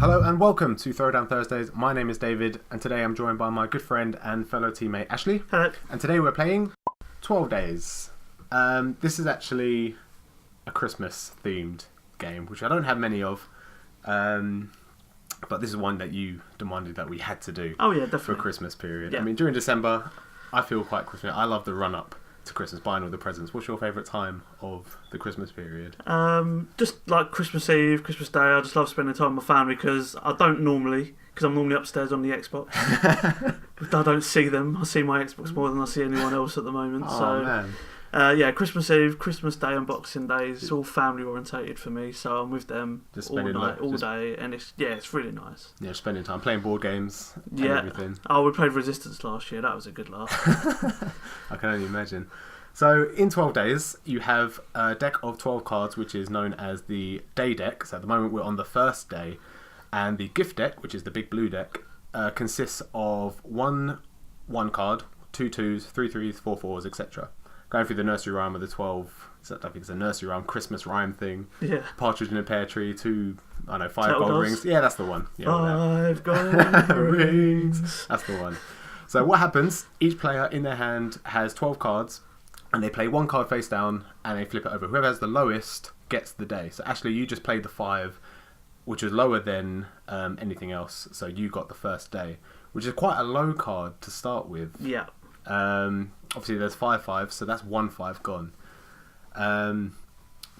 Hello and welcome to Throwdown Thursdays. My name is David and today I'm joined by my good friend and fellow teammate Ashley. Hello. And today we're playing 12 Days. This is actually a Christmas themed game, which I don't have many of. But this is one that you demanded that we had to do. Oh yeah, definitely. For Christmas period. Yeah. I mean, during December, I feel quite Christmas. I love the run up to Christmas, buying all the presents. What's your favourite time of the Christmas period? Just like Christmas Eve, Christmas Day. I just love spending time with my family because I'm normally upstairs on the Xbox. I don't see them. I see my Xbox more than I see anyone else at the moment. Oh man. Yeah, Christmas Eve, Christmas Day and Boxing Day, it's all family orientated for me, so I'm with them Just all spending night, all day, and it's really nice. Yeah, spending time playing board games and Yeah. everything. Oh, we played Resistance last year, that was a good laugh. I can only imagine. So in 12 days, you have a deck of 12 cards, which is known as the day deck. So at the moment we're on the first day, and the gift deck, which is the big blue deck, consists of one card, 2 2s, 3 3s, 4 4s, etc. Going through the nursery rhyme of the 12, I think it's a nursery rhyme, Christmas rhyme thing. Yeah. Partridge in a pear tree, 5 Turtle gold doves. rings. Yeah, that's the one. Yeah, 5 gold rings. that's the one. So what happens, each player in their hand has 12 cards, and they play one card face down, and they flip it over. Whoever has the lowest gets the day. So Ashley, you just played the 5, which was lower than anything else, so you got the first day, which is quite a low card to start with. Yeah. Obviously there's 5 5s, so that's 1 5 gone.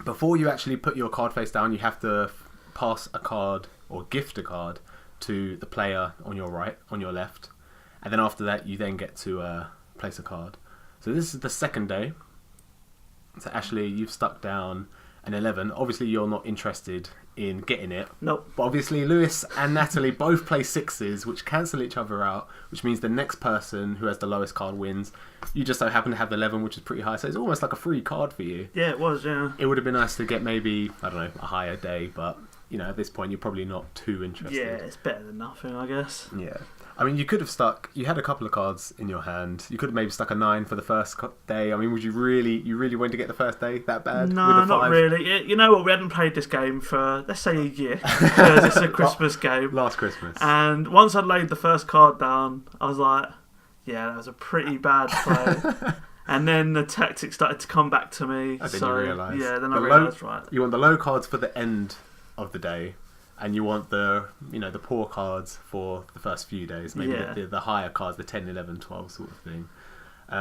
Before you actually put your card face down, you have to pass a card or gift a card to the player on your right, on your left, and then after that you then get to place a card. So this is the second day. So Ashley, you've stuck down an 11. Obviously you're not interested in getting it. Nope. But obviously Lewis and Natalie both play 6s, which cancel each other out, which means the next person who has the lowest card wins. You just so happen to have the 11, which is pretty high, so it's almost like a free card for you. Yeah, it was, yeah. It would have been nice to get maybe, I don't know, a higher day, but at this point you're probably not too interested. Yeah, it's better than nothing, I guess. Yeah. I mean, you could have you had a couple of cards in your hand. You could have maybe stuck a 9 for the first day. I mean, you really wanted to get the first day that bad? No, with a 5? not really. You know what? We hadn't played this game for, let's say, a year, because it's a Christmas game. Last Christmas. And once I'd laid the first card down, I was like, yeah, that was a pretty bad play. And then the tactics started to come back to me. And then you realised. Yeah, then I realised, right. You want the low cards for the end of the day, and you want the poor cards for the first few days, maybe the higher cards, the 10, 11, 12 sort of thing.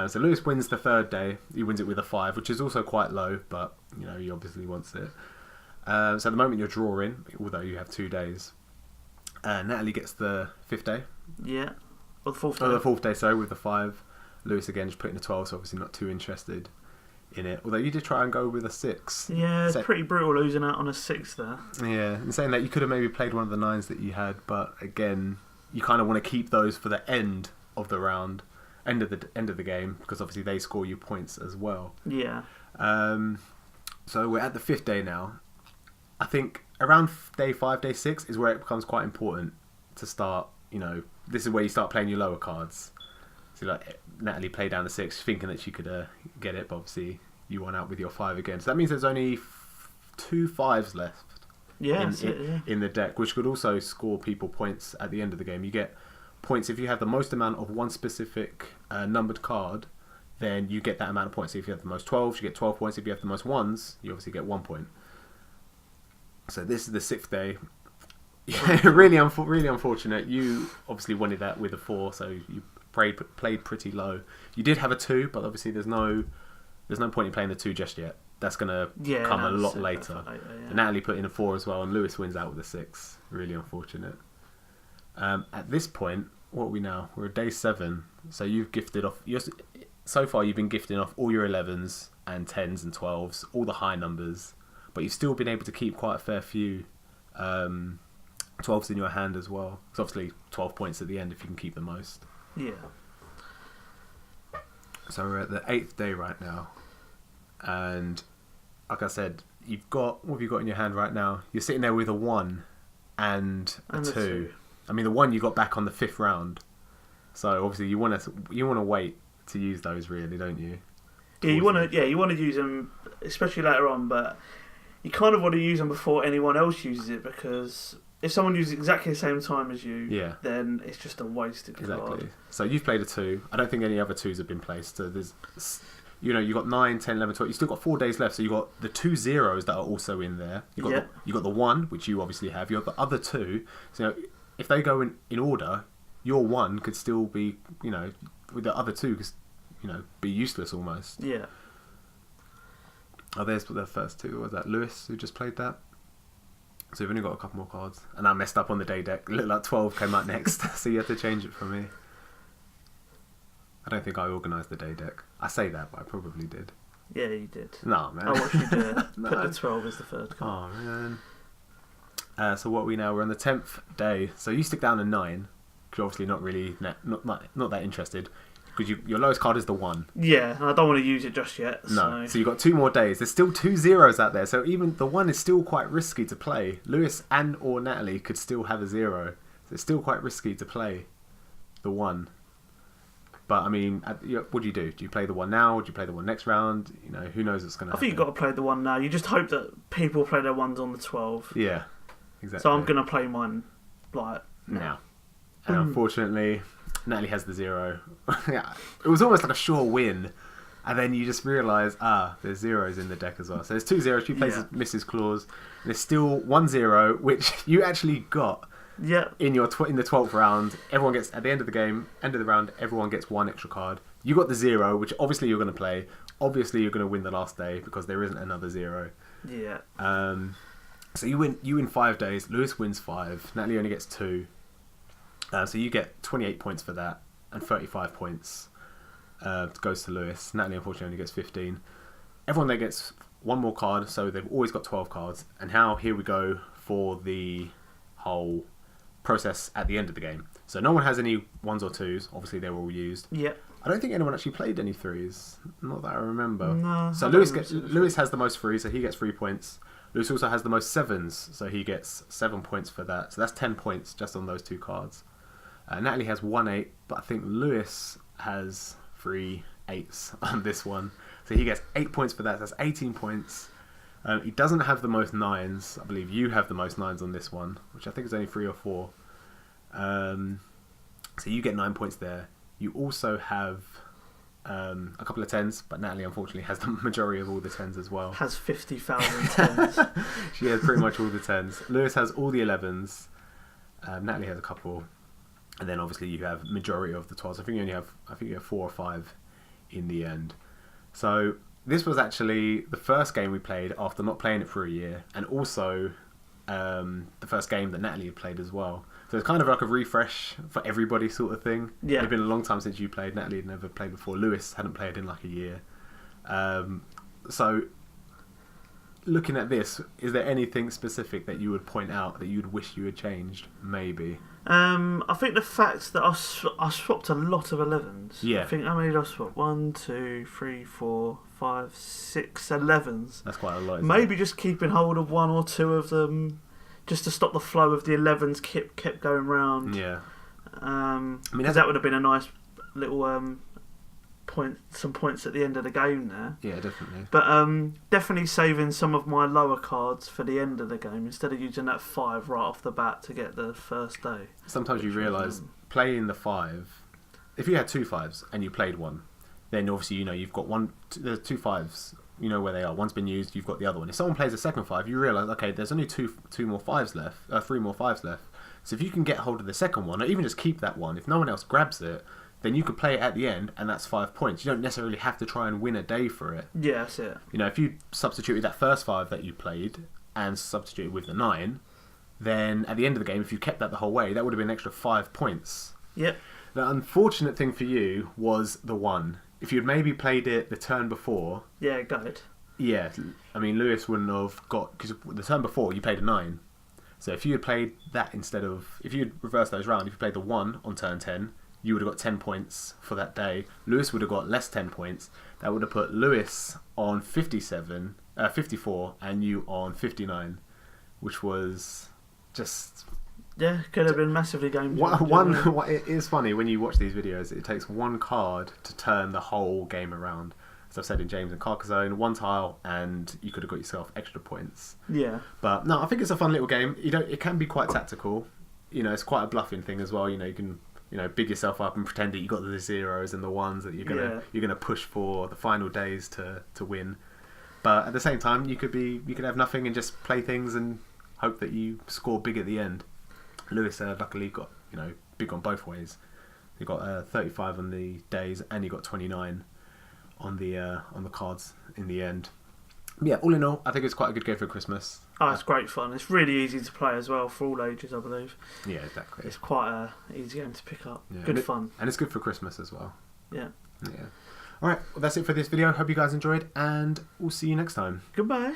So Lewis wins the third day. He wins it with a 5, which is also quite low, but he obviously wants it. So at the moment you're drawing, although you have 2 days. Natalie gets the 5th day. Yeah, or the 4th day. Oh, the 4th day, sorry, with the 5. Lewis again just putting a 12, so obviously not too interested in it. Although you did try and go with a 6. Yeah, it's pretty brutal losing out on a 6 there. Yeah, and saying that you could have maybe played one of the 9s that you had, but again, you kind of want to keep those for the end of the round, end of the game, because obviously they score you points as well. Yeah. So we're at the 5th day now. I think around day 5, day 6 is where it becomes quite important to start. This is where you start playing your lower cards. So like Natalie played down the 6, thinking that she could get it, but obviously you won out with your 5 again. So that means there's only 2 5s left. Yeah, in the deck, which could also score people points at the end of the game. You get points if you have the most amount of one specific numbered card, then you get that amount of points. So if you have the most 12s, you get 12 points. If you have the most 1s, you obviously get 1 point. So this is the 6th day. really unfortunate. You obviously wanted that with a 4, so you played pretty low. You did have a 2, but obviously there's no point in playing the 2 just yet. That's gonna come a lot later. And Natalie put in a 4 as well, and Lewis wins out with a 6. Really unfortunate. At this point, what are we now? We're at day 7. So you've gifted off. So far, you've been gifting off all your 11s and 10s and 12s, all the high numbers, but you've still been able to keep quite a fair few 12s in your hand as well. It's obviously 12 points at the end if you can keep the most. Yeah. So we're at the 8th day right now, and like I said, what have you got in your hand right now? You're sitting there with a 1 and a 2. I mean, the 1 you got back on the 5th round, so obviously you want to wait to use those, really, don't you? Yeah, you want to use them, especially later on, but you kind of want to use them before anyone else uses it, because if someone uses exactly the same time as you, Yeah. then it's just a wasted card. So you've played a 2. I don't think any other 2s have been placed. So there's, you've got 9, 10, 11, 12. You still got 4 days left. So you've got the 2 zeros that are also in there. You got the 1, which you obviously have. You got the other 2. So if they go in order, your 1 could still be, with the other 2, be useless almost. Yeah. Oh, there's the first 2. What was that? Lewis, who just played that? So you've only got a couple more cards. And I messed up on the day deck. It looked like 12 came out next. So you had to change it for me. I don't think I organised the day deck. I say that, but I probably did. Yeah, you did. No, man. I watched you do it. No. Put the 12 as the third card. Oh, man. So what are we now? We're on the 10th day. So you stick down a 9. Because you're obviously not really... Not that interested. Because your lowest card is the 1. Yeah, and I don't want to use it just yet. No, so you've got 2 more days. There's still 2 zeros out there, so even the 1 is still quite risky to play. Lewis and or Natalie could still have a 0. So it's still quite risky to play the 1. But, I mean, what do you do? Do you play the 1 now? Do you play the 1 next round? Who knows what's going to happen. I think you've got to play the 1 now. You just hope that people play their 1s on the 12. Yeah, exactly. So I'm going to play mine, now. And unfortunately... Natalie has the 0. Yeah, it was almost like a sure win, and then you just realise, there's zeros in the deck as well. So there's 2 zeros. She plays Mrs. Claus, and there's still 1 0, which you actually got. Yeah. In the 12th round, everyone gets at the end of the round, everyone gets 1 extra card. You got the 0, which obviously you're going to play. Obviously you're going to win the last day because there isn't another 0. Yeah. So you win 5 days. Lewis wins 5. Natalie only gets 2. So you get 28 points for that, and 35 points goes to Lewis. Natalie unfortunately only gets 15. Everyone there gets 1 more card, so they've always got 12 cards. And here we go for the whole process at the end of the game. So no one has any 1s or 2s. Obviously they're all used. Yeah. I don't think anyone actually played any 3s. Not that I remember. No. So Lewis has the most 3s, so he gets 3 points. Lewis also has the most 7s, so he gets 7 points for that. So that's 10 points just on those 2 cards. Natalie has 1 8, but I think Lewis has 3 8s on this one. So he gets 8 points for that. That's 18 points. He doesn't have the most 9s. I believe you have the most 9s on this one, which I think is only 3 or 4. So you get 9 points there. You also have a couple of 10s, but Natalie unfortunately has the majority of all the 10s as well. Has 50,000 10s. She has pretty much all the 10s. Lewis has all the 11s. Natalie has a couple. And then obviously you have majority of the 12s. I think you have 4 or 5 in the end. So this was actually the first game we played after not playing it for a year, and also the first game that Natalie had played as well. So it's kind of like a refresh for everybody sort of thing. Yeah. It's been a long time since you played. Natalie had never played before. Lewis hadn't played in like a year. So looking at this, is there anything specific that you would point out that you'd wish you had changed? Maybe. I think the fact that I swapped a lot of 11s. Yeah. I think how many did I swap? 1, 2, 3, 4, 5, 6, 11s. That's quite a lot. Maybe just keeping hold of 1 or 2 of them, just to stop the flow of the 11s kept going round. Yeah. I mean, that would have been a nice little some points at the end of the game there. Yeah, definitely. But definitely saving some of my lower cards for the end of the game instead of using that 5 right off the bat to get the first day. Sometimes you realise playing the 5, if you had 2 5s and you played 1, then obviously you've got there's 2 5s. You know where they are. One's been used. You've got the other one. If someone plays a second 5, you realise, okay, there's only 3 more 5s left. 3 more 5s left. So if you can get hold of the second one, or even just keep that one, if no one else grabs it, then you could play it at the end, and that's 5 points. You don't necessarily have to try and win a day for it. Yeah, that's it. If you substituted that first 5 that you played and substituted with the 9, then at the end of the game, if you kept that the whole way, that would have been an extra 5 points. Yep. The unfortunate thing for you was the 1. If you'd maybe played it the turn before... Yeah, got it. Yeah, I mean, Lewis wouldn't have got... Because the turn before, you played a 9. So if you had played that instead of... If you had reversed those round, if you played the 1 on turn 10... you would have got 10 points for that day. Lewis would have got less 10 points. That would have put Lewis on 54 and you on 59, which was just... Yeah, could have been massively game It is funny when you watch these videos, it takes 1 card to turn the whole game around. as I've said, in James and Carcassonne, one tile, and you could have got yourself extra points. Yeah. But no, I think it's a fun little game. It can be quite tactical. It's quite a bluffing thing as well. You can big yourself up and pretend that you got the zeros and the ones that you're gonna push for the final days to win. But at the same time, you could have nothing and just play things and hope that you score big at the end. Lewis luckily got big on both ways. He got 35 on the days, and he got 29 on the cards in the end. Yeah, all in all, I think it's quite a good game for Christmas. Oh, it's great fun. It's really easy to play as well for all ages, I believe. Yeah, exactly. It's quite a easy game to pick up. Yeah. Good fun. And it's good for Christmas as well. Yeah. Yeah. Alright, well, that's it for this video. Hope you guys enjoyed, and we'll see you next time. Goodbye.